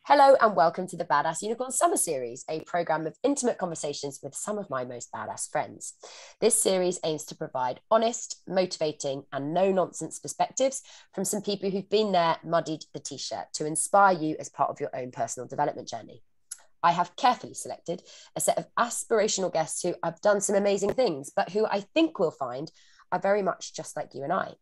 Hello and welcome to the Badass Unicorn Summer Series, a program of intimate conversations with some of my most badass friends. This series aims to provide honest, motivating, and no-nonsense perspectives from some people who've been there, muddied the t-shirt to inspire you as part of your own personal development journey. I have carefully selected a set of aspirational guests who have done some amazing things, but who I think we'll find are very much just like you and I.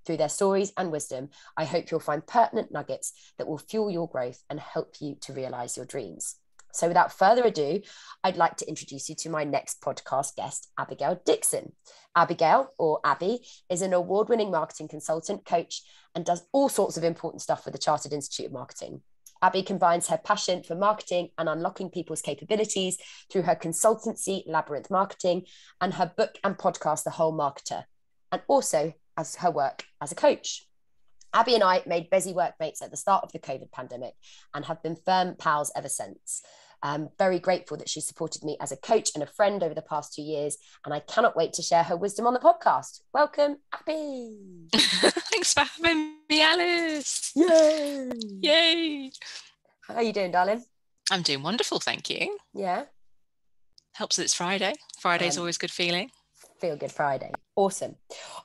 Through their stories and wisdom, I hope you'll find pertinent nuggets that will fuel your growth and help you to realize your dreams. So without further ado, I'd like to introduce you to my next podcast guest, Abigail Dixon. Abigail, or Abby, is an award-winning marketing consultant, coach, and does all sorts of important stuff for the Chartered Institute of Marketing. Abby combines her passion for marketing and unlocking people's capabilities through her consultancy, Labyrinth Marketing, and her book and podcast, The Whole Marketer, and also as her work as a coach. Abby and I made busy workmates at the start of the COVID pandemic and have been firm pals ever since. I'm very grateful that she supported me as a coach and a friend over the past 2 years, and I cannot wait to share her wisdom on the podcast. Welcome, Abby. Thanks for having me, Alice. Yay! Yay! How are you doing, darling? I'm doing wonderful, thank you. Yeah? Helps that it's Friday. Friday's always a good feeling. Feel Good Friday. Awesome.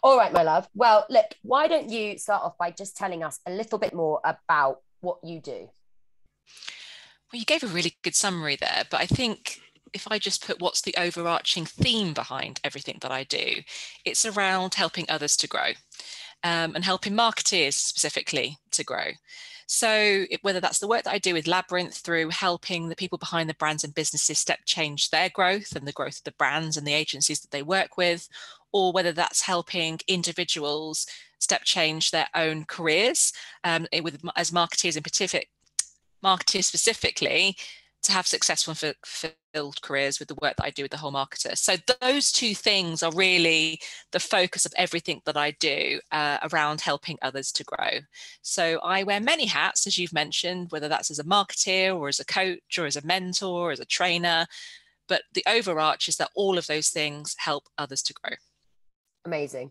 All right, my love. Well, look, why don't you start off by just telling us a little bit more about what you do? Well, you gave a really good summary there, but I think if I just put what's the overarching theme behind everything that I do, it's around helping others to grow and helping marketeers specifically to grow. So whether that's the work that I do with Labyrinth through helping the people behind the brands and businesses step change their growth and the growth of the brands and the agencies that they work with, or whether that's helping individuals step change their own careers as marketeers marketers specifically, to have successful and fulfilled careers with the work that I do with The Whole Marketer. So those two things are really the focus of everything that I do around helping others to grow. So I wear many hats, as you've mentioned, whether that's as a marketer or as a coach or as a mentor or as a trainer. But the overarch is that all of those things help others to grow. Amazing.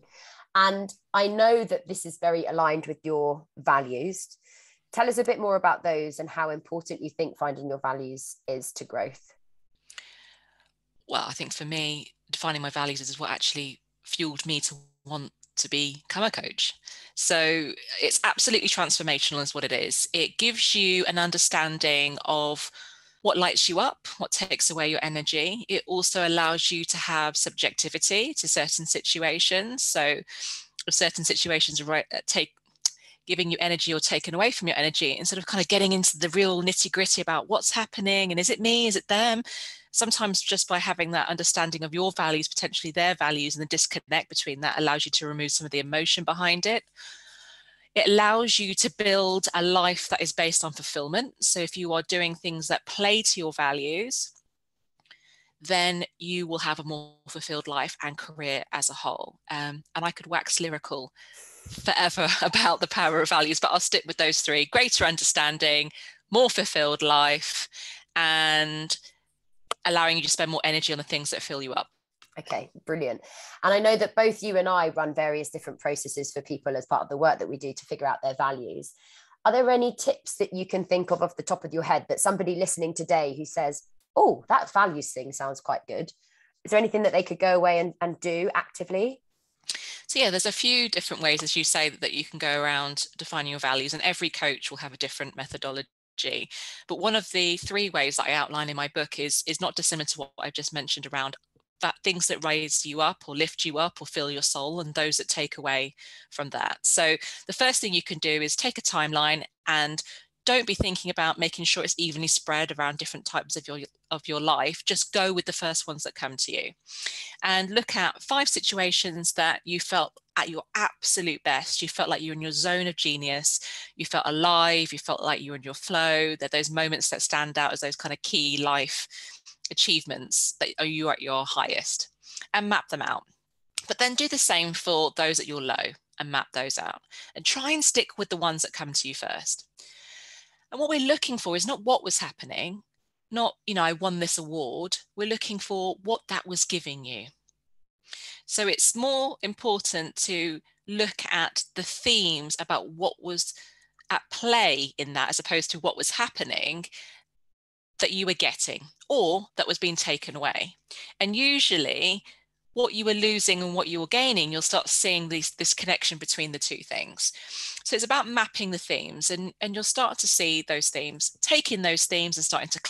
And I know that this is very aligned with your values. Tell us a bit more about those and how important you think finding your values is to growth. Well, I think for me, defining my values is what actually fueled me to want to become a coach. So it's absolutely transformational is what it is. It gives you an understanding of what lights you up, what takes away your energy. It also allows you to have subjectivity to certain situations. So if certain situations giving you energy or taken away from your energy, instead of kind of getting into the real nitty-gritty about what's happening and is it me, is it them? Sometimes just by having that understanding of your values, potentially their values, and the disconnect between that allows you to remove some of the emotion behind it. It allows you to build a life that is based on fulfillment. So if you are doing things that play to your values, then you will have a more fulfilled life and career as a whole. And I could wax lyrical forever about the power of values, but I'll stick with those three: greater understanding, more fulfilled life, and allowing you to spend more energy on the things that fill you up. Okay, brilliant. And I know that both you and I run various different processes for people as part of the work that we do to figure out their values. Are there any tips that you can think of off the top of your head that somebody listening today who says, oh, that values thing sounds quite good? Is there anything that they could go away and do actively? So yeah, there's a few different ways, as you say, that you can go around defining your values, and every coach will have a different methodology. But one of the 3 ways that I outline in my book is not dissimilar to what I've just mentioned around that things that raise you up or lift you up or fill your soul, and those that take away from that. So the first thing you can do is take a timeline and don't be thinking about making sure it's evenly spread around different types of your life. Just go with the first ones that come to you and look at 5 situations that you felt at your absolute best. You felt like you were in your zone of genius. You felt alive. You felt like you were in your flow. They're those moments that stand out as those kind of key life achievements that are you at your highest, and map them out. But then do the same for those at your low and map those out, and try and stick with the ones that come to you first. And what we're looking for is not what was happening, not, I won this award. We're looking for what that was giving you. So it's more important to look at the themes about what was at play in that, as opposed to what was happening that you were getting or that was being taken away. And usually what you were losing and what you were gaining, you'll start seeing this connection between the two things. So it's about mapping the themes, and you'll start to see those themes, taking those themes and starting to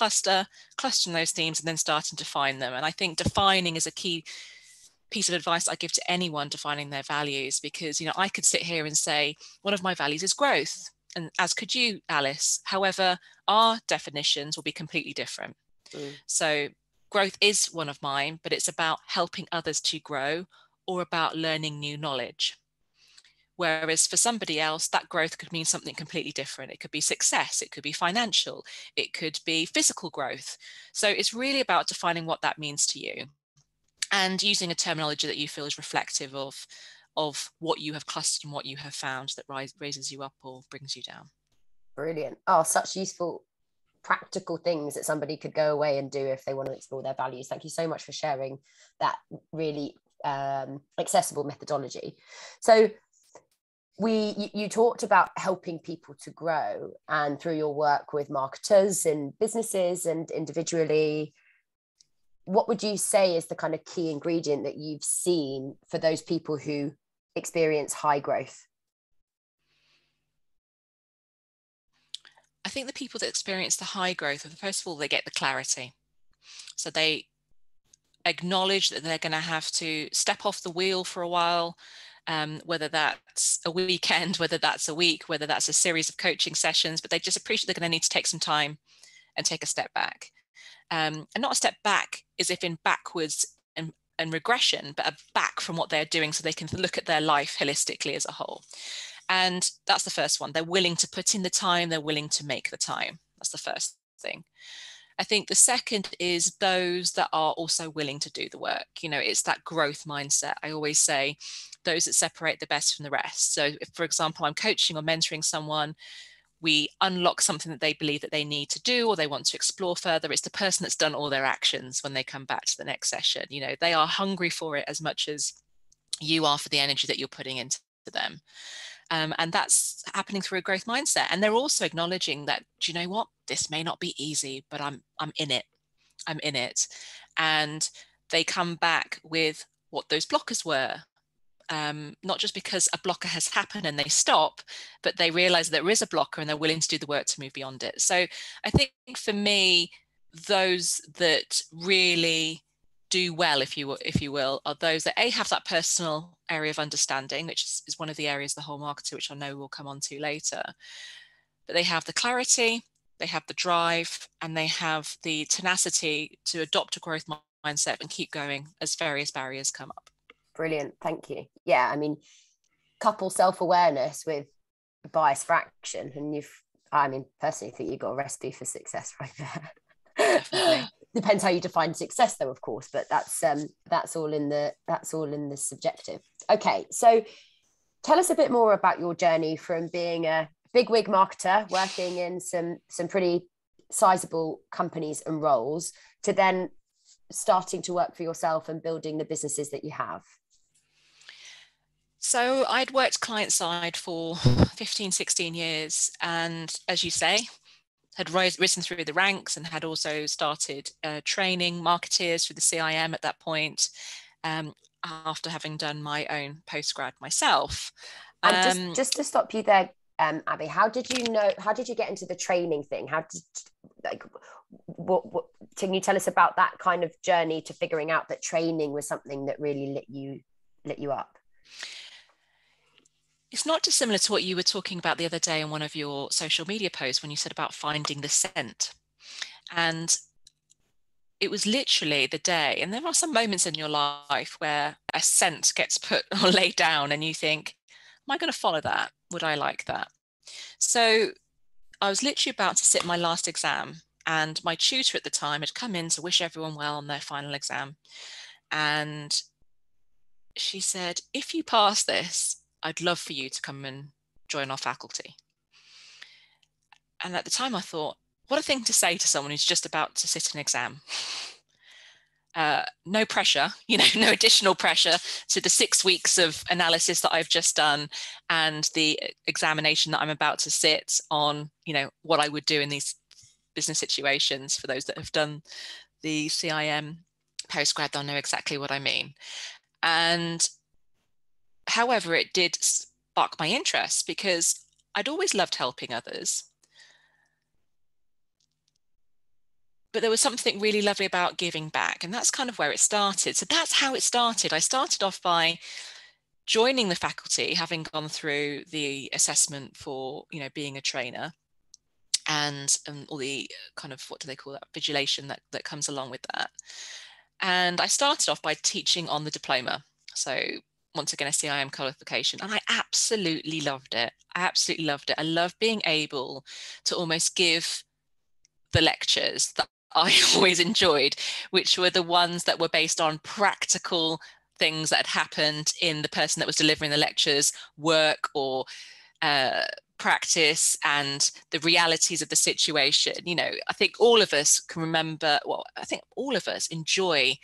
clustering those themes and then starting to define them. And I think defining is a key piece of advice I give to anyone defining their values, because, you know, I could sit here and say, one of my values is growth, and as could you, Alice. However, our definitions will be completely different. So growth is one of mine, but it's about helping others to grow or about learning new knowledge. Whereas for somebody else, that growth could mean something completely different. It could be success, it could be financial, it could be physical growth. So it's really about defining what that means to you and using a terminology that you feel is reflective of what you have clustered and what you have found that raises you up or brings you down. Brilliant. Oh, such useful practical things that somebody could go away and do if they want to explore their values. Thank you so much for sharing that really accessible methodology. So you talked about helping people to grow, and through your work with marketers and businesses and individually, what would you say is the kind of key ingredient that you've seen for those people who experience high growth? I think the people that experience the high growth, first of all, they get the clarity. So they acknowledge that they're going to have to step off the wheel for a while, whether that's a weekend, whether that's a week, whether that's a series of coaching sessions, but they just appreciate they're going to need to take some time and take a step back. And not a step back as if in backwards and regression, but a back from what they're doing so they can look at their life holistically as a whole. And that's the first one. They're willing to put in the time, they're willing to make the time. That's the first thing. I think the second is those that are also willing to do the work. You know, it's that growth mindset. I always say those that separate the best from the rest. So if, for example, I'm coaching or mentoring someone, we unlock something that they believe that they need to do or they want to explore further. It's the person that's done all their actions when they come back to the next session. You know, they are hungry for it as much as you are for the energy that you're putting into them. And that's happening through a growth mindset. And they're also acknowledging that, do you know what? This may not be easy, but I'm in it. I'm in it. And they come back with what those blockers were. Not just because a blocker has happened and they stop, but they realize there is a blocker and they're willing to do the work to move beyond it. So I think for me, those that really do well, if you will, are those that have that personal area of understanding, which is one of the areas of the whole marketer, which I know we'll come on to later. But they have the clarity, they have the drive, and they have the tenacity to adopt a growth mindset and keep going as various barriers come up. Brilliant. Thank you. Yeah, I mean, couple self-awareness with bias fraction, and I mean, personally think you've got a recipe for success right there. Definitely. Depends how you define success, though, of course, but that's all in the subjective. Okay, so tell us a bit more about your journey from being a bigwig marketer, working in some pretty sizable companies and roles, to then starting to work for yourself and building the businesses that you have. So I'd worked client side for 15, 16 years. And as you say, had risen through the ranks and had also started training marketeers through the CIM at that point, after having done my own postgrad myself. And just to stop you there, Abby, how did you get into the training thing? What can you tell us about that kind of journey to figuring out that training was something that really lit you up? It's not dissimilar to what you were talking about the other day in one of your social media posts when you said about finding the scent. And it was literally the day, and there are some moments in your life where a scent gets put or laid down and you think, am I going to follow that? Would I like that? So I was literally about to sit my last exam, and my tutor at the time had come in to wish everyone well on their final exam. And she said, if you pass this, I'd love for you to come and join our faculty. And at the time I thought, what a thing to say to someone who's just about to sit an exam. no pressure, no additional pressure to the 6 weeks of analysis that I've just done and the examination that I'm about to sit on, what I would do in these business situations. For those that have done the CIM postgrad, they'll know exactly what I mean. And however, it did spark my interest because I'd always loved helping others. But there was something really lovely about giving back, and that's kind of where it started. So that's how it started. I started off by joining the faculty, having gone through the assessment for, being a trainer, and all the kind of, what do they call that, vigilation that comes along with that. And I started off by teaching on the diploma. So once again, a CIM qualification, and I absolutely loved it. I love being able to almost give the lectures that I always enjoyed, which were the ones that were based on practical things that had happened in the person that was delivering the lectures, work or practice, and the realities of the situation. I think all of us can remember, I think all of us enjoy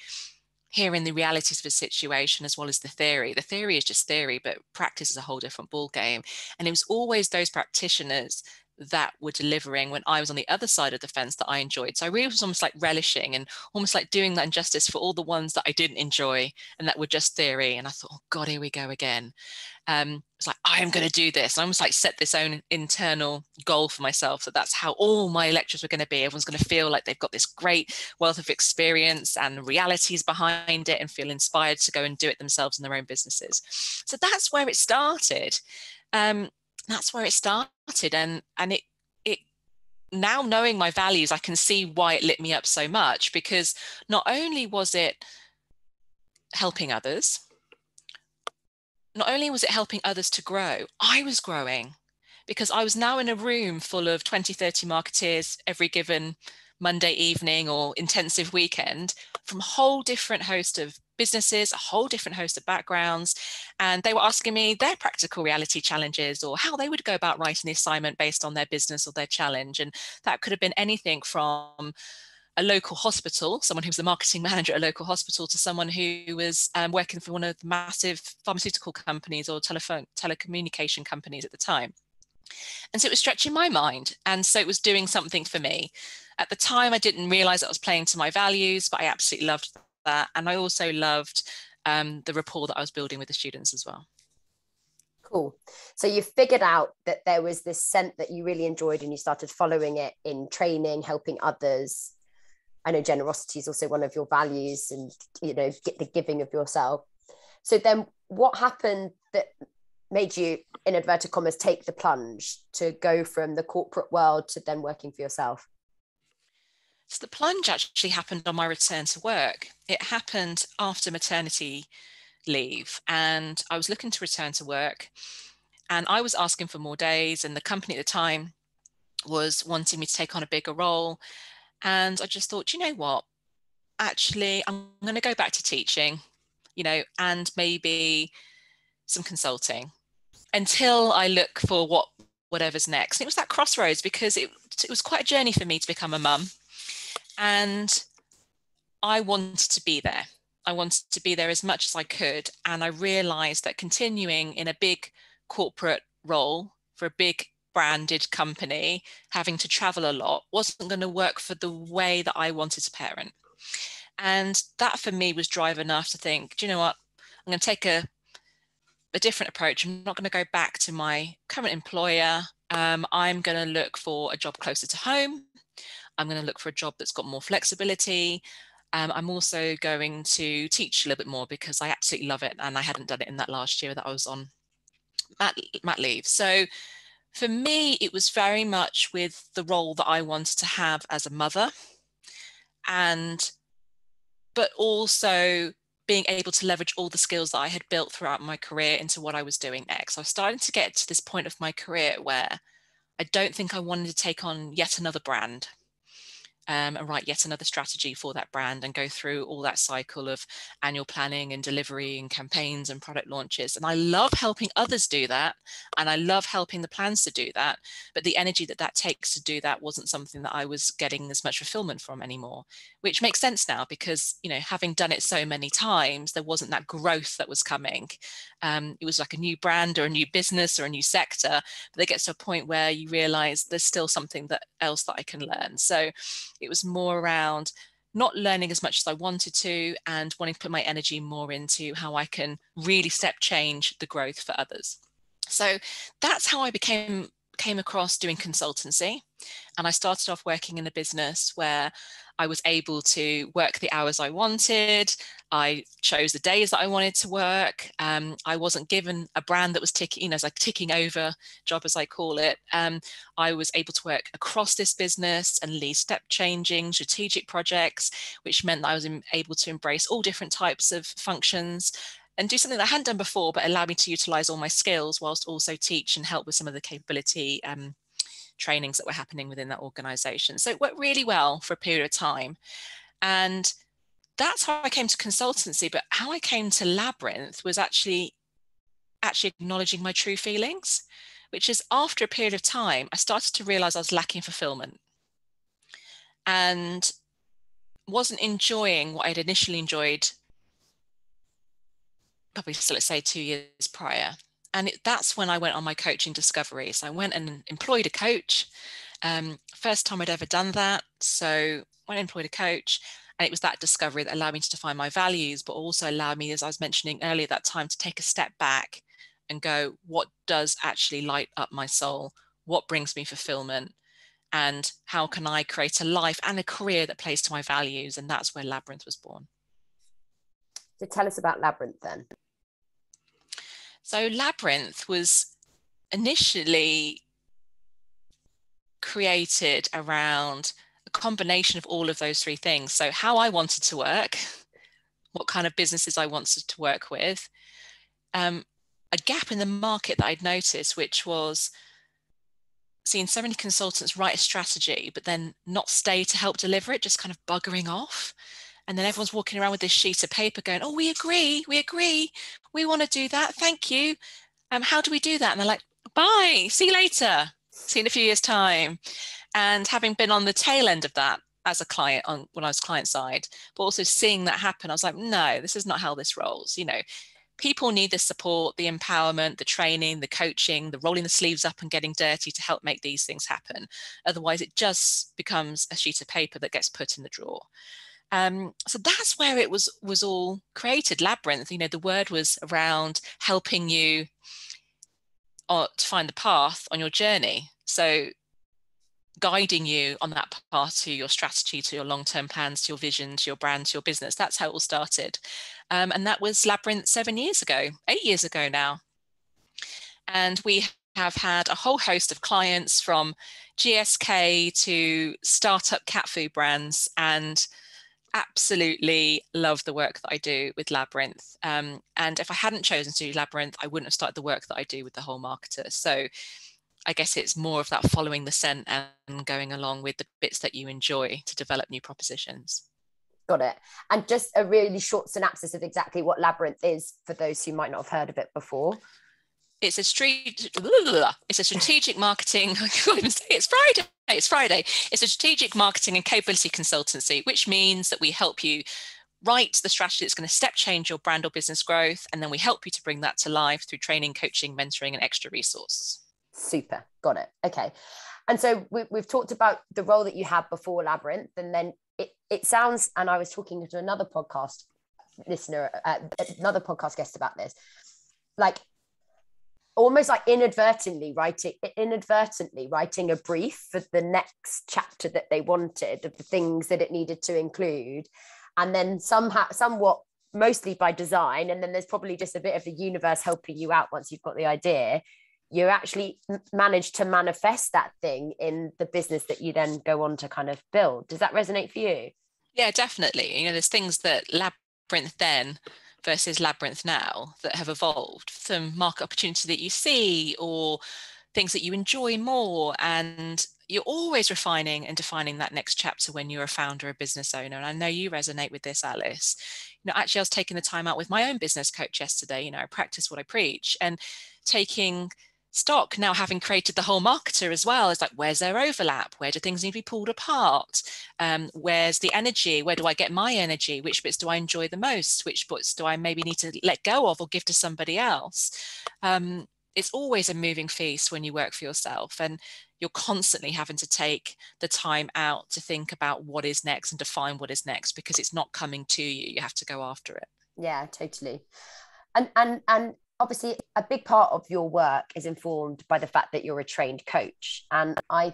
hearing the realities of a situation as well as the theory. The theory is just theory, but practice is a whole different ball game. And it was always those practitioners that were delivering when I was on the other side of the fence that I enjoyed. So I really was almost like relishing and almost like doing that injustice for all the ones that I didn't enjoy and that were just theory. And I thought, oh God, here we go again. It's like, I am going to do this. I almost like set this own internal goal for myself. So that's how all my lectures were going to be. Everyone's going to feel like they've got this great wealth of experience and realities behind it and feel inspired to go and do it themselves in their own businesses. So that's where it started. And it now, knowing my values, I can see why it lit me up so much, because not only was it helping others, not only was it helping others to grow, I was growing, because I was now in a room full of 20, 30 marketeers every given Monday evening or intensive weekend from a whole different host of businesses, a whole different host of backgrounds. And they were asking me their practical reality challenges or how they would go about writing the assignment based on their business or their challenge. And that could have been anything from a local hospital, someone who was the marketing manager at a local hospital, to someone who was working for one of the massive pharmaceutical companies or telecommunication companies at the time. And so it was stretching my mind. And so it was doing something for me. At the time, I didn't realize I was playing to my values, but I absolutely loved that. And I also loved the rapport that I was building with the students as well. Cool. So you figured out that there was this scent that you really enjoyed and you started following it in training, helping others. I know generosity is also one of your values, and, get the giving of yourself. So then what happened that made you, in inverted commas, take the plunge to go from the corporate world to then working for yourself? So the plunge actually happened on my return to work. It happened after maternity leave, and I was looking to return to work, and I was asking for more days, and the company at the time was wanting me to take on a bigger role. And I just thought, you know what, actually, I'm going to go back to teaching, and maybe some consulting until I look for whatever's next. And it was that crossroads, because it was quite a journey for me to become a mum. And I wanted to be there. I wanted to be there as much as I could. And I realized that continuing in a big corporate role for a big branded company, having to travel a lot, wasn't going to work for the way that I wanted to parent. And that for me was drive enough to think, do you know what, I'm going to take a different approach. I'm not going to go back to my current employer. I'm going to look for a job closer to home. I'm going to look for a job that's got more flexibility. I'm also going to teach a little bit more because I absolutely love it. And I hadn't done it in that last year that I was on mat leave. So for me, it was very much with the role that I wanted to have as a mother, but also being able to leverage all the skills that I had built throughout my career into what I was doing next. I was starting to get to this point of my career where I don't think I wanted to take on yet another brand. and write yet another strategy for that brand and go through all that cycle of annual planning and delivery and campaigns and product launches. And I love helping others do that. And I love helping the plans to do that. But the energy that that takes to do that wasn't something that I was getting as much fulfillment from anymore, which makes sense now because, you know, having done it so many times, there wasn't that growth that was coming. It was like a new brand or a new business or a new sector, but it gets to a point where you realize there's still something else that I can learn. So it was more around not learning as much as I wanted to and wanting to put my energy more into how I can really step change the growth for others. So that's how I came across doing consultancy. And I started off working in a business where I was able to work the hours I wanted. I chose the days that I wanted to work. I wasn't given a brand that was ticking, you know, as like ticking over job, as I call it. I was able to work across this business and lead step changing strategic projects, which meant that I was able to embrace all different types of functions and do something that I hadn't done before, but allowed me to utilize all my skills whilst also teach and help with some of the capability trainings that were happening within that organization. So it worked really well for a period of time. And that's how I came to consultancy. But how I came to Labyrinth was actually acknowledging my true feelings, which is after a period of time, I started to realize I was lacking fulfillment and wasn't enjoying what I'd initially enjoyed probably still, let's say 2 years prior. And that's when I went on my coaching discovery. So I went and employed a coach. First time I'd ever done that. So went and employed a coach. And it was that discovery that allowed me to define my values, but also allowed me, as I was mentioning earlier, that time to take a step back and go, what does actually light up my soul? What brings me fulfillment? And how can I create a life and a career that plays to my values? And that's where Labyrinth was born. So tell us about Labyrinth then. So Labyrinth was initially created around a combination of all of those three things. So how I wanted to work, what kind of businesses I wanted to work with, a gap in the market that I'd noticed, which was seeing so many consultants write a strategy, but then not stay to help deliver it, just kind of buggering off. And then everyone's walking around with this sheet of paper going, oh, we agree, we want to do that, thank you. How do we do that? And they're like, bye, see you later, see you in a few years' time. And having been on the tail end of that as a client when I was client side, but also seeing that happen, I was like, no, this is not how this rolls. You know, people need the support, the empowerment, the training, the coaching, the rolling the sleeves up and getting dirty to help make these things happen. Otherwise, it just becomes a sheet of paper that gets put in the drawer. So that's where it was all created. Labyrinth, you know, the word was around helping you to find the path on your journey. So guiding you on that path to your strategy, to your long-term plans, to your vision, to your brand, to your business. That's how it all started. And that was Labyrinth 8 years ago now. And we have had a whole host of clients from GSK to startup cat food brands, and absolutely love the work that I do with Labyrinth. And if I hadn't chosen to do Labyrinth, I wouldn't have started the work that I do with the whole marketer. So I guess it's more of that following the scent and going along with the bits that you enjoy to develop new propositions. Got it. And just a really short synopsis of exactly what Labyrinth is for those who might not have heard of it before. It's a strategic marketing. I can't even say it's Friday. It's a strategic marketing and capability consultancy, which means that we help you write the strategy that's going to step change your brand or business growth. And then we help you to bring that to life through training, coaching, mentoring, and extra resources. Super. Got it. Okay. And so we've talked about the role that you had before Labyrinth, and then it sounds, and I was talking to another podcast guest about this, like almost like inadvertently writing a brief for the next chapter that they wanted, of the things that it needed to include, and then somewhat mostly by design, and then there's probably just a bit of the universe helping you out once you've got the idea. You actually manage to manifest that thing in the business that you then go on to kind of build. Does that resonate for you? Yeah, definitely. You know, there's things that Labyrinth then versus Labyrinth now that have evolved. Some market opportunity that you see, or things that you enjoy more. And, you're always refining and defining that next chapter when you're a founder, a business owner. And I know you resonate with this, Alice. Actually, I was taking the time out with my own business coach yesterday. I practice what I preach, and taking stock now, having created the whole marketer as well. It's like, where's their overlap? Where do things need to be pulled apart? Where's the energy? Where do I get my energy? Which bits do I enjoy the most? Which bits do I maybe need to let go of or give to somebody else? It's always a moving feast when you work for yourself, and you're constantly having to take the time out to think about what is next and define what is next, because it's not coming to you. You have to go after it. Yeah, totally. And obviously a big part of your work is informed by the fact that you're a trained coach. And I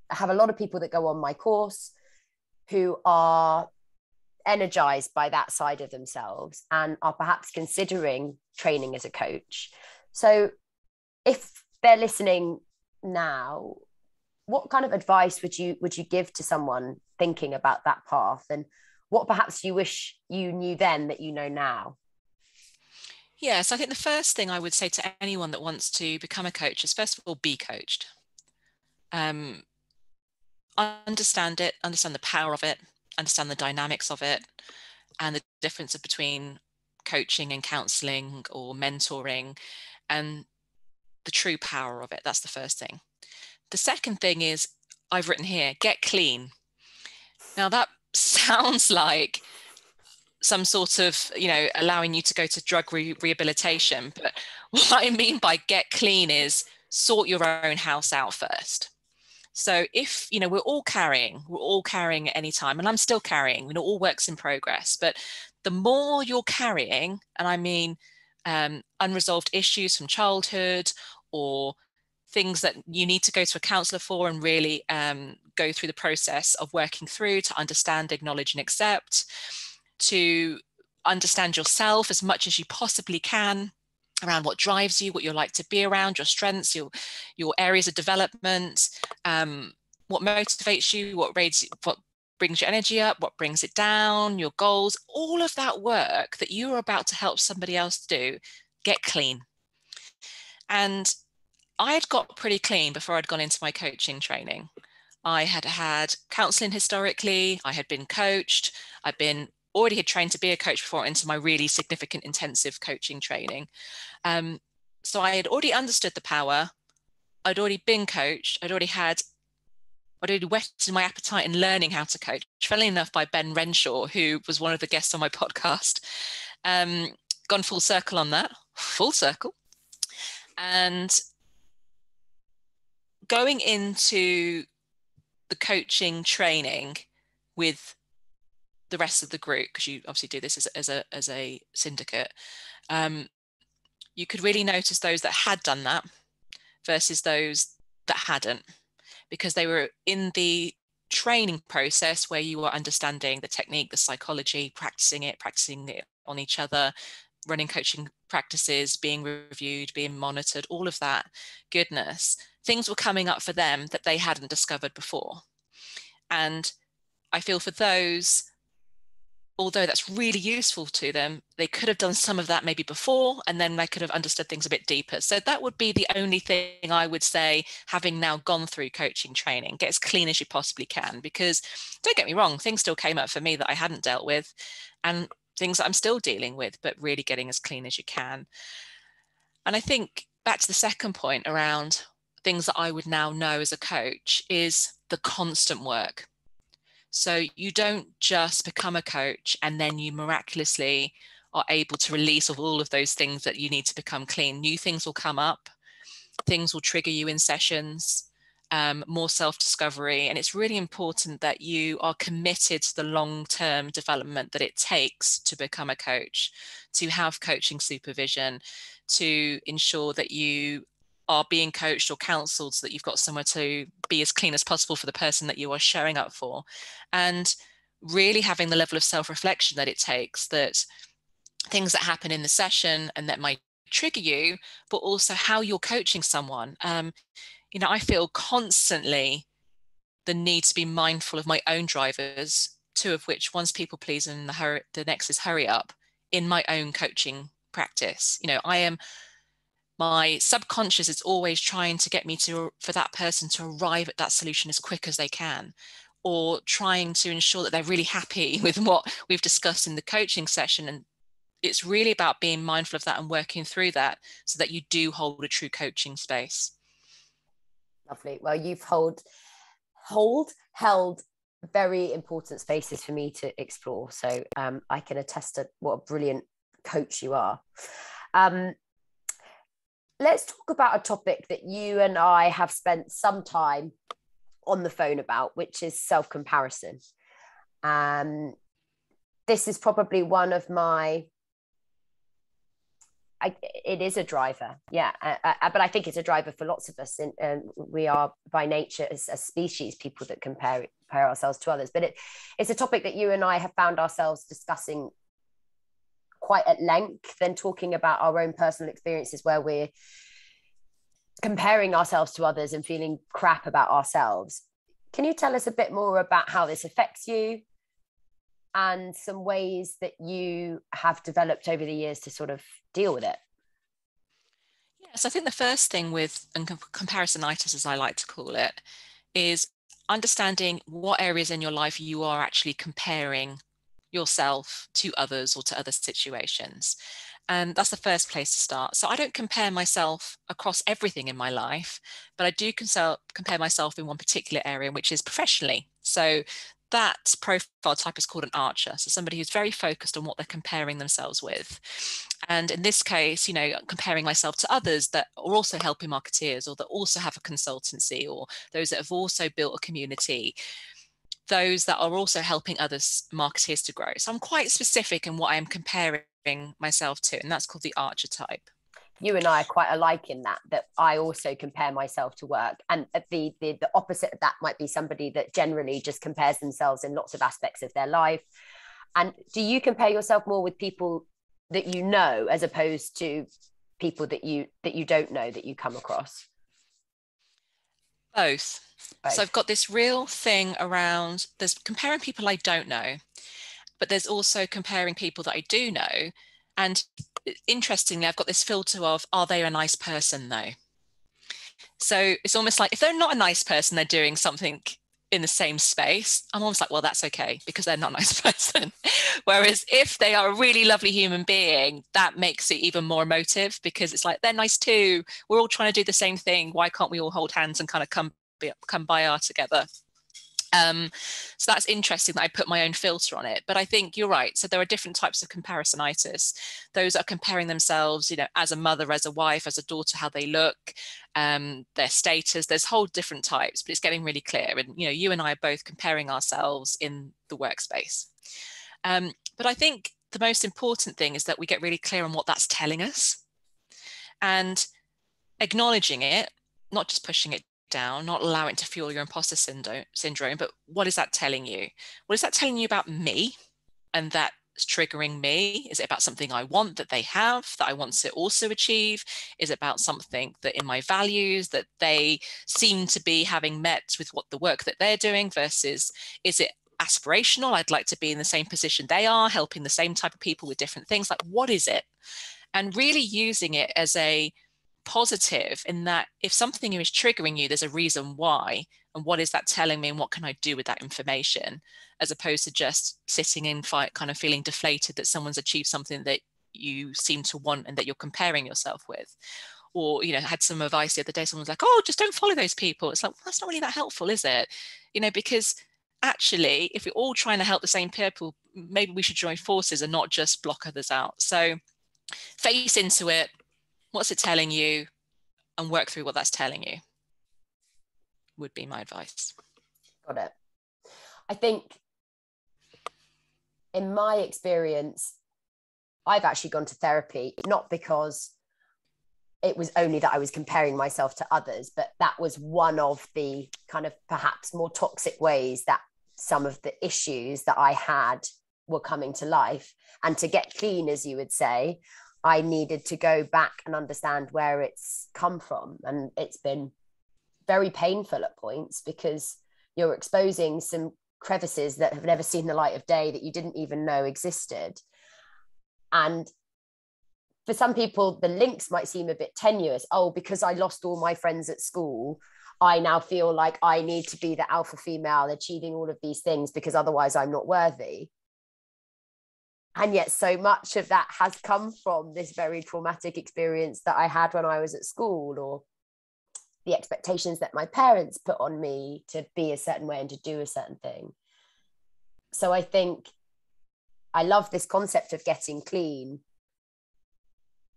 have a lot of people that go on my course who are energized by that side of themselves and are perhaps considering training as a coach. So if they're listening now, what kind of advice would you give to someone thinking about that path, and what perhaps you wish you knew then that you know now? Yes, I think the first thing I would say to anyone that wants to become a coach is, first of all, be coached. Understand it, understand the power of it, understand the dynamics of it, and the difference between coaching and counseling or mentoring, and the true power of it. That's the first thing. The second thing is, I've written here, get clean. Now that sounds like some sort of, allowing you to go to drug rehabilitation. But what I mean by get clean is sort your own house out first. So if, we're all carrying at any time, and I'm still carrying, all works in progress, but the more you're carrying, and I mean unresolved issues from childhood, or things that you need to go to a counsellor for and really go through the process of working through to understand, acknowledge and accept, to understand yourself as much as you possibly can around what drives you, what you like to be around, your strengths, your areas of development, what motivates you, what brings your energy up, what brings it down, your goals, all of that work that you are about to help somebody else do, get clean. And I had got pretty clean before I'd gone into my coaching training. I had had counselling historically, I had been coached, already had trained to be a coach before into my really significant intensive coaching training. So I had already understood the power. I'd already been coached. I'd already whetted my appetite in learning how to coach, funnily enough, by Ben Renshaw, who was one of the guests on my podcast. Gone full circle on that, full circle. And going into the coaching training with the rest of the group, because you obviously do this as a syndicate, you could really notice those that had done that versus those that hadn't, because they were in the training process where you are understanding the technique, the psychology, practicing it on each other, running coaching practices, being reviewed, being monitored, all of that goodness. Things were coming up for them that they hadn't discovered before. And I feel for those, although that's really useful to them, they could have done some of that maybe before, and then they could have understood things a bit deeper. So that would be the only thing I would say, having now gone through coaching training, get as clean as you possibly can, because don't get me wrong, things still came up for me that I hadn't dealt with, and things that I'm still dealing with, but really getting as clean as you can. And I think back to the second point around things that I would now know as a coach is the constant work. So you don't just become a coach and then you miraculously are able to release of all of those things that you need to become clean. New things will come up, things will trigger you in sessions, more self-discovery. And it's really important that you are committed to the long-term development that it takes to become a coach, to have coaching supervision, to ensure that you are being coached or counseled so that you've got somewhere to be as clean as possible for the person that you are showing up for. And really having the level of self-reflection that it takes, that things that happen in the session and that might trigger you, but also how you're coaching someone. I feel constantly the need to be mindful of my own drivers, two of which, one's people please and the next is hurry up, in my own coaching practice. I am My subconscious is always trying to get me for that person to arrive at that solution as quick as they can, or trying to ensure that they're really happy with what we've discussed in the coaching session. And it's really about being mindful of that and working through that so that you do hold a true coaching space. Lovely. Well, you've held very important spaces for me to explore. So I can attest to what a brilliant coach you are. Let's talk about a topic that you and I have spent some time on the phone about, which is self-comparison. This is probably one of my, it is a driver, yeah, but I think it's a driver for lots of us. And we are by nature as a species people that compare ourselves to others. But it's a topic that you and I have found ourselves discussing quite at length, and talking about our own personal experiences where we're comparing ourselves to others and feeling crap about ourselves. Can you tell us a bit more about how this affects you and some ways that you have developed over the years to sort of deal with it? Yes, I think the first thing with comparisonitis, as I like to call it, is understanding what areas in your life you are actually comparing yourself to others or to other situations. And that's the first place to start. So I don't compare myself across everything in my life, but I do compare myself in one particular area, which is professionally. So that profile type is called an archer. So somebody who's very focused on what they're comparing themselves with. And in this case, comparing myself to others that are also helping marketeers, or that also have a consultancy, or those that have also built a community, those that are also helping others marketeers to grow. So I'm quite specific in what I'm comparing myself to, and that's called the archer type. You and I are quite alike in that I also compare myself to work, and the opposite of that might be somebody that generally just compares themselves in lots of aspects of their life. And do you compare yourself more with people that you know, as opposed to people that you don't know, that you come across? Both. So I've got this real thing around, there's comparing people I don't know, but there's also comparing people that I do know. And interestingly, I've got this filter of, are they a nice person though? So it's almost like if they're not a nice person, they're doing something in the same space, I'm almost like, well, that's okay, because they're not a nice person. Whereas if they are a really lovely human being, that makes it even more emotive, because it's like, they're nice too. We're all trying to do the same thing. Why can't we all hold hands and kind of come by our together? So that's interesting that I put my own filter on it. But I think you're right. So there are different types of comparisonitis. Those are comparing themselves, as a mother, as a wife, as a daughter, how they look, their status. There's whole different types, but it's getting really clear. And you and I are both comparing ourselves in the workspace. But I think the most important thing is that we get really clear on what that's telling us, and acknowledging it, not just pushing it down, not allow it to fuel your imposter syndrome, but what is that telling you? What is that telling you about me? And that's triggering me? Is it about something I want that they have, that I want to also achieve? Is it about something that in my values that they seem to be having met with what the work that they're doing, versus is it aspirational? I'd like to be in the same position they are, helping the same type of people with different things. Like, what is it? And really using it as a positive, in that if something is triggering you, there's a reason why, and what is that telling me, and what can I do with that information, as opposed to just sitting in fight, kind of feeling deflated that someone's achieved something that you seem to want and that you're comparing yourself with. Or, I had some advice the other day, someone was like, oh, just don't follow those people. It's like, well, that's not really that helpful, is it? Because actually, if we're all trying to help the same people, maybe we should join forces and not just block others out. So face into it. What's it telling you? And work through what that's telling you would be my advice. Got it. I think in my experience, I've actually gone to therapy, not because it was only that I was comparing myself to others, but that was one of the kind of perhaps more toxic ways that some of the issues that I had were coming to life. And to get clean, as you would say, I needed to go back and understand where it's come from. And it's been very painful at points, because you're exposing some crevices that have never seen the light of day, that you didn't even know existed. And for some people, the links might seem a bit tenuous. Oh, because I lost all my friends at school, I now feel like I need to be the alpha female achieving all of these things because otherwise I'm not worthy. And yet so much of that has come from this very traumatic experience that I had when I was at school, or the expectations that my parents put on me to be a certain way and to do a certain thing. So I think I love this concept of getting clean.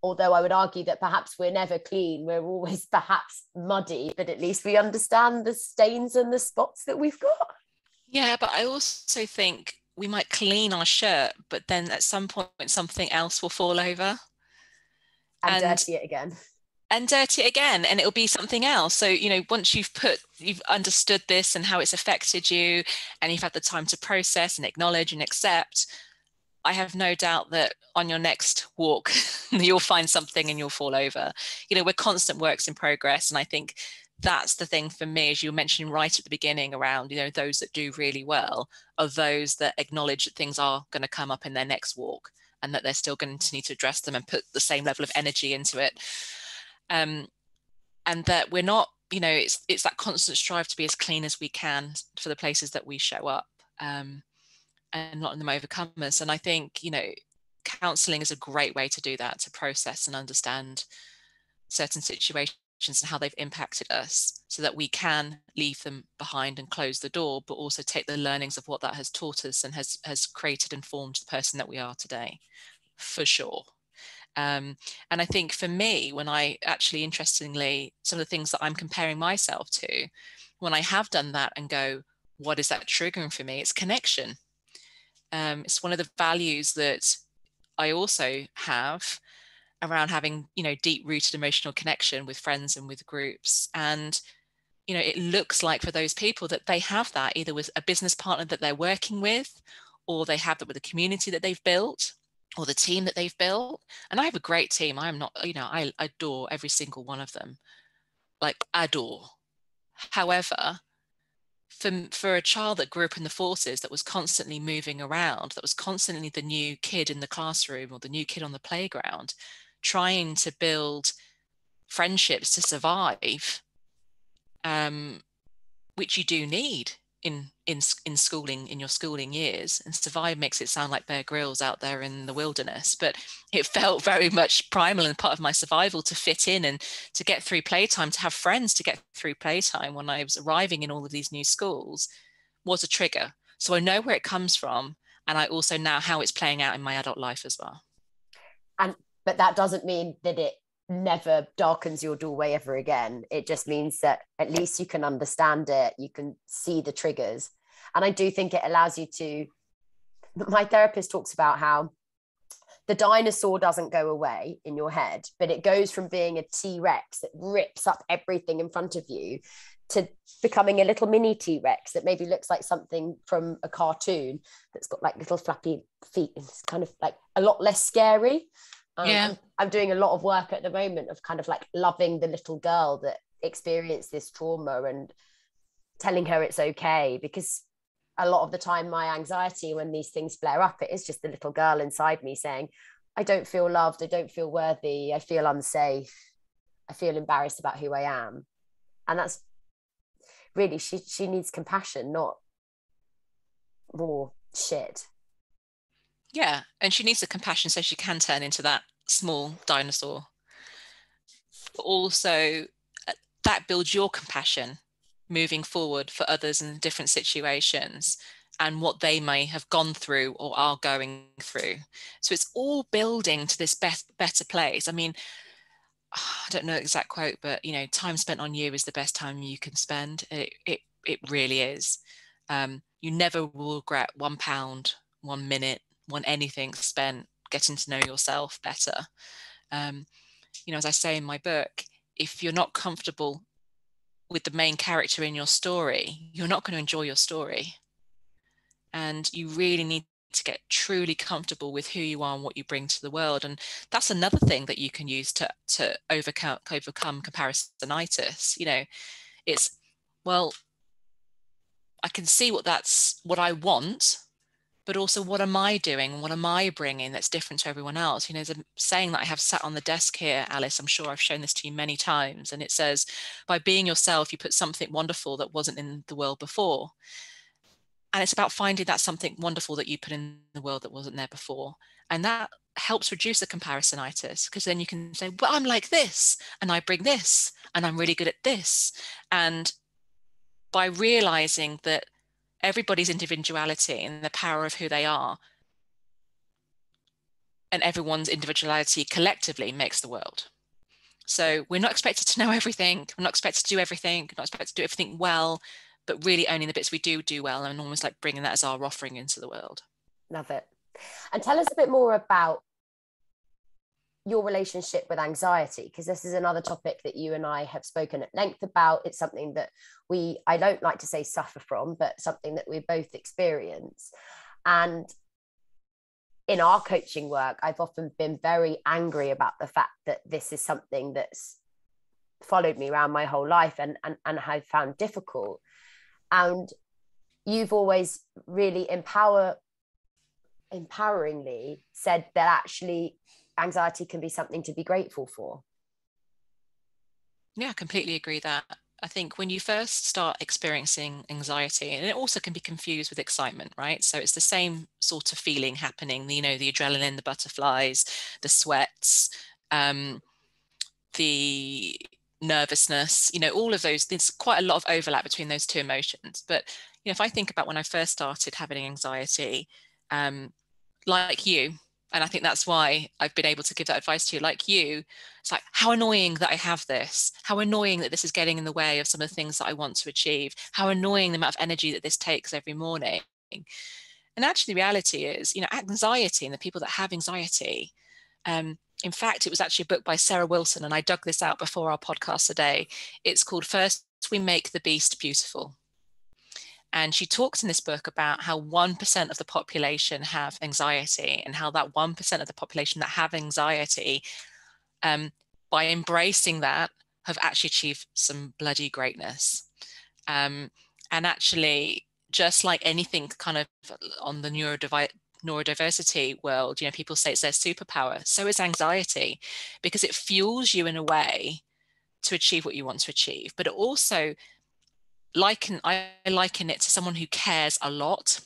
Although I would argue that perhaps we're never clean, we're always perhaps muddy, but at least we understand the stains and the spots that we've got. Yeah, but I also think we might clean our shirt, but then at some point something else will fall over. And dirty it again. And dirty it again, and it'll be something else. So, once you've understood this and how it's affected you, and you've had the time to process and acknowledge and accept, I have no doubt that on your next walk, you'll find something and you'll fall over. We're constant works in progress. And I think that's the thing for me, as you mentioned right at the beginning around, those that do really well are those that acknowledge that things are going to come up in their next walk and that they're still going to need to address them and put the same level of energy into it. And that we're not, it's that constant strive to be as clean as we can for the places that we show up. And not in them overcomers. And I think, counselling is a great way to do that, to process and understand certain situations and how they've impacted us so that we can leave them behind and close the door, but also take the learnings of what that has taught us and has created and formed the person that we are today, for sure. And I think for me, when I actually, interestingly, some of the things that I'm comparing myself to, when I have done that and go, what is that triggering for me? It's connection. It's one of the values that I also have around having, deep-rooted emotional connection with friends and with groups. And, it looks like for those people that they have that either with a business partner that they're working with, or they have that with the community that they've built, or the team that they've built. And I have a great team. I'm not, I adore every single one of them, like adore. However, for a child that grew up in the forces, that was constantly moving around, that was constantly the new kid in the classroom or the new kid on the playground, trying to build friendships to survive, which you do need in schooling, in your schooling years. And survive makes it sound like Bear Grylls out there in the wilderness, but it felt very much primal and part of my survival to fit in and to get through playtime, to have friends to get through playtime when I was arriving in all of these new schools was a trigger. So I know where it comes from, and I also know how it's playing out in my adult life as well. But that doesn't mean that it never darkens your doorway ever again. It just means that at least you can understand it, you can see the triggers. And I do think it allows you to, my therapist talks about how the dinosaur doesn't go away in your head, but it goes from being a T-Rex that rips up everything in front of you to becoming a little mini T-Rex that maybe looks like something from a cartoon that's got like little flappy feet. It's kind of like a lot less scary. Yeah. I'm doing a lot of work at the moment of kind of like loving the little girl that experienced this trauma and telling her it's okay, because a lot of the time my anxiety when these things flare up, it is just the little girl inside me saying, I don't feel loved, I don't feel worthy, I feel unsafe, I feel embarrassed about who I am. And that's really, she needs compassion, not more shit. Yeah, and she needs the compassion so she can turn into that small dinosaur. But also, that builds your compassion moving forward for others in different situations and what they may have gone through or are going through. So it's all building to this better place. I mean, I don't know the exact quote, but time spent on you is the best time you can spend. It really is. You never will regret £1, 1 minute, one anything spent getting to know yourself better. As I say in my book, if you're not comfortable with the main character in your story, you're not going to enjoy your story. And you really need to get truly comfortable with who you are and what you bring to the world. And that's another thing that you can use to overcome comparisonitis. It's, well, I can see what I want, but also what am I doing? What am I bringing that's different to everyone else? You know, there's a saying that I have sat on the desk here, Alice, I'm sure I've shown this to you many times. And it says, by being yourself, you put something wonderful that wasn't in the world before. And it's about finding that something wonderful that you put in the world that wasn't there before. And that helps reduce the comparisonitis, because then you can say, well, I'm like this, and I bring this, and I'm really good at this. And by realizing that everybody's individuality and the power of who they are, and everyone's individuality collectively makes the world. So we're not expected to know everything. We're not expected to do everything. We're not expected to do everything well, but really owning the bits we do well, and almost like bringing that as our offering into the world. Love it. And tell us a bit more about your relationship with anxiety, because this is another topic that you and I have spoken at length about. It's something that I don't like to say suffer from, but something that we both experience. And in our coaching work, I've often been very angry about the fact that this is something that's followed me around my whole life and I've found difficult. And you've always really empoweringly said that actually anxiety can be something to be grateful for. Yeah, I completely agree that. I think when you first start experiencing anxiety, and it also can be confused with excitement, right? So it's the same sort of feeling happening, you know, the adrenaline, the butterflies, the sweats, the nervousness, you know, all of those, there's quite a lot of overlap between those two emotions. But, you know, if I think about when I first started having anxiety, like you, and I think that's why I've been able to give that advice to you, like you, it's like, how annoying that I have this, how annoying that this is getting in the way of some of the things that I want to achieve, how annoying the amount of energy that this takes every morning. And actually the reality is, you know, anxiety and the people that have anxiety, in fact, it was actually a book by Sarah Wilson, and I dug this out before our podcast today. It's called First We Make the Beast Beautiful. And she talks in this book about how 1% of the population have anxiety, and how that 1% of the population that have anxiety, by embracing that, have actually achieved some bloody greatness. And actually, just like anything kind of on the neurodiversity world, you know, people say it's their superpower. So is anxiety, because it fuels you in a way to achieve what you want to achieve. But it also, I liken it to someone who cares a lot.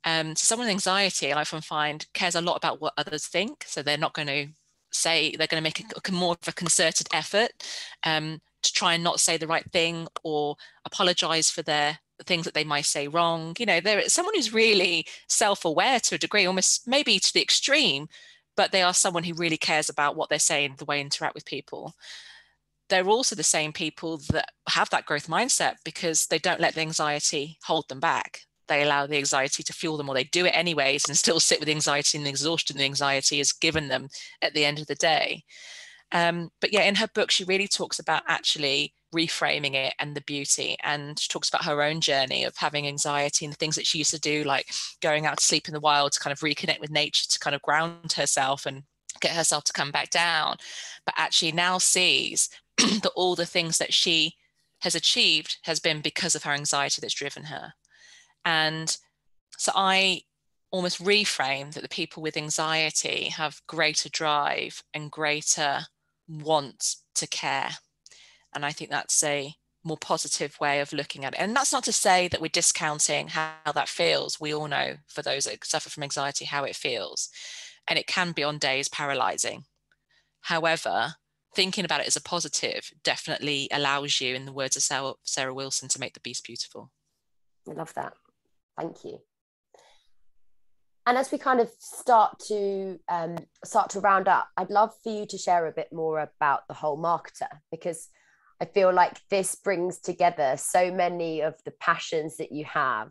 So someone with anxiety, I often find, cares a lot about what others think. So they're not going to say, they're going to make a more of a concerted effort to try and not say the right thing, or apologize for the things that they might say wrong. You know, they're someone who's really self-aware to a degree, almost maybe to the extreme, but they are someone who really cares about what they're saying, the way they interact with people. They're also the same people that have that growth mindset, because they don't let the anxiety hold them back. They allow the anxiety to fuel them, or they do it anyways and still sit with the anxiety and the exhaustion the anxiety has given them at the end of the day. But yeah, in her book, she really talks about actually reframing it and the beauty. And she talks about her own journey of having anxiety and the things that she used to do, like going out to sleep in the wild to kind of reconnect with nature, to kind of ground herself and get herself to come back down. But actually now sees that all the things that she has achieved has been because of her anxiety that's driven her. And so I almost reframe that the people with anxiety have greater drive and greater want to care. And I think that's a more positive way of looking at it. And that's not to say that we're discounting how that feels. We all know, for those that suffer from anxiety, how it feels. And it can be on days paralyzing. However, thinking about it as a positive definitely allows you, in the words of Sarah Wilson, to make the beast beautiful. I love that. Thank you. And as we kind of start to round up, I'd love for you to share a bit more about the whole marketer, because I feel like this brings together so many of the passions that you have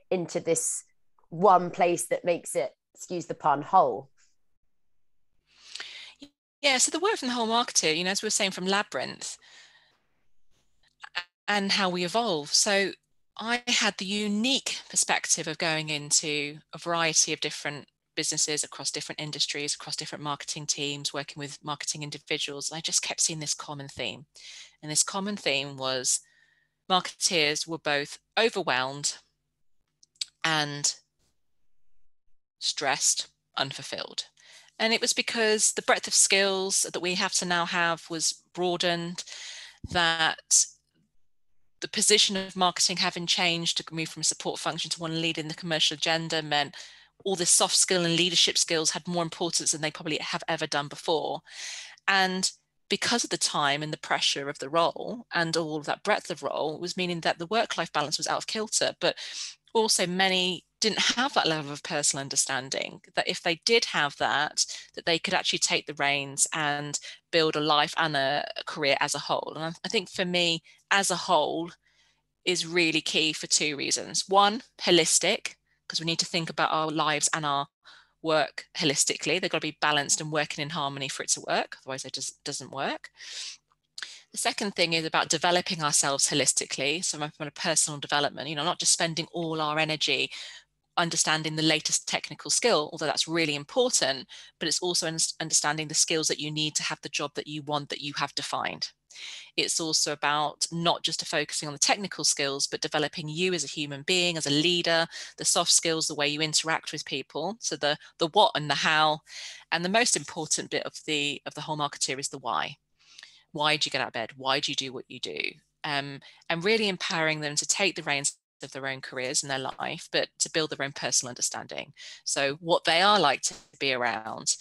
into this one place that makes it, excuse the pun, whole. Yeah, so the work from the whole marketer, you know, as we were saying from Labyrinth, and how we evolve. So I had the unique perspective of going into a variety of different businesses across different industries, across different marketing teams, working with marketing individuals. I just kept seeing this common theme. And this common theme was marketeers were both overwhelmed and stressed, unfulfilled. And it was because the breadth of skills that we have to now have was broadened, that the position of marketing having changed to move from a support function to one leading the commercial agenda meant all the soft skill and leadership skills had more importance than they probably have ever done before. And because of the time and the pressure of the role and all of that breadth of role was meaning that the work-life balance was out of kilter, but also many didn't have that level of personal understanding, that if they did have that they could actually take the reins and build a life and a career as a whole. And I think for me, as a whole is really key for two reasons. One, holistic, because we need to think about our lives and our work holistically. They've got to be balanced and working in harmony for it to work, otherwise it just doesn't work. The second thing is about developing ourselves holistically, so from a personal development, not just spending all our energy understanding the latest technical skill, although that's really important, but it's also understanding the skills that you need to have the job that you want, that you have defined. It's also about not just focusing on the technical skills, but developing you as a human being, as a leader, the soft skills, the way you interact with people. So the what and the how. And the most important bit of the whole marketeer is the why. Why do you get out of bed? Why do you do what you do? And really empowering them to take the reins of their own careers and their life, but to build their own personal understanding. So what they are like to be around,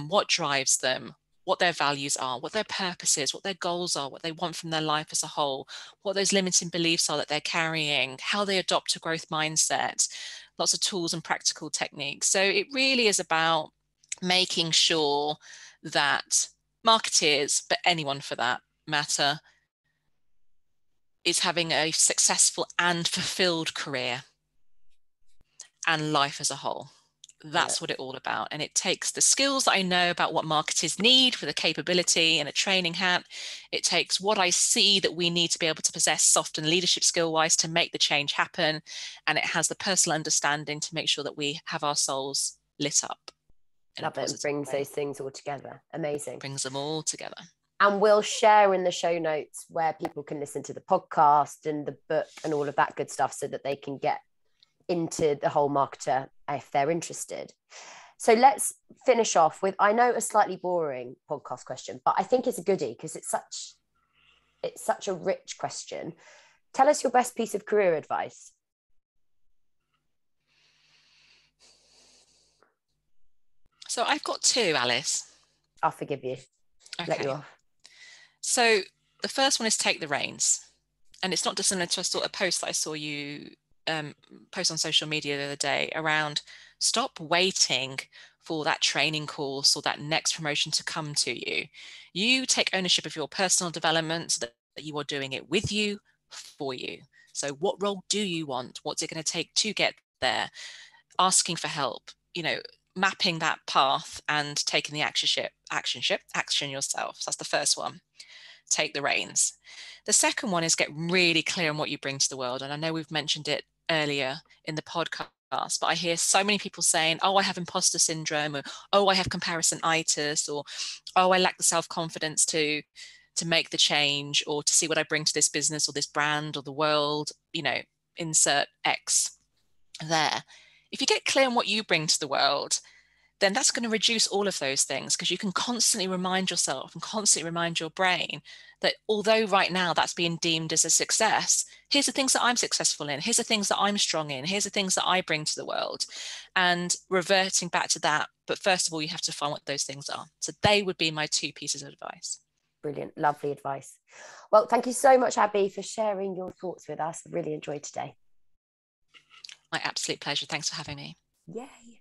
what drives them, what their values are, what their purpose is, what their goals are, what they want from their life as a whole, what those limiting beliefs are that they're carrying, how they adopt a growth mindset, lots of tools and practical techniques. So it really is about making sure that marketeers, but anyone for that matter, is having a successful and fulfilled career and life as a whole. That's what it's all about. And it takes the skills that I know about what marketers need with a capability and a training hat. It takes what I see that we need to be able to possess soft and leadership skill wise to make the change happen. And it has the personal understanding to make sure that we have our souls lit up. Love it. And brings those things all together. Amazing. Brings them all together. And we'll share in the show notes where people can listen to the podcast and the book and all of that good stuff so that they can get into the whole marketer if they're interested. So let's finish off with, I know, a slightly boring podcast question, but I think it's a goodie because it's such a rich question. Tell us your best piece of career advice. So I've got two, Alice. I'll forgive you. Okay. Let you off. So the first one is take the reins. And it's not dissimilar to a post that I saw you post on social media the other day around stop waiting for that training course or that next promotion to come to you. You take ownership of your personal development so that you are doing it with you, for you. So what role do you want? What's it going to take to get there? Asking for help, mapping that path and taking the action yourself. So that's the first one. Take the reins. The second one is get really clear on what you bring to the world. And I know we've mentioned it earlier in the podcast, but I hear so many people saying, oh, I have imposter syndrome, or oh, I have comparisonitis, or oh, I lack the self-confidence to make the change or to see what I bring to this business or this brand or the world, insert X there. If you get clear on what you bring to the world, then that's going to reduce all of those things, because you can constantly remind yourself and constantly remind your brain that although right now that's being deemed as a success, here's the things that I'm successful in, here's the things that I'm strong in, here's the things that I bring to the world, and reverting back to that. But first of all, you have to find what those things are. So they would be my two pieces of advice. Brilliant. Lovely advice. Well, thank you so much, Abby, for sharing your thoughts with us. I really enjoyed today. My absolute pleasure. Thanks for having me. Yay.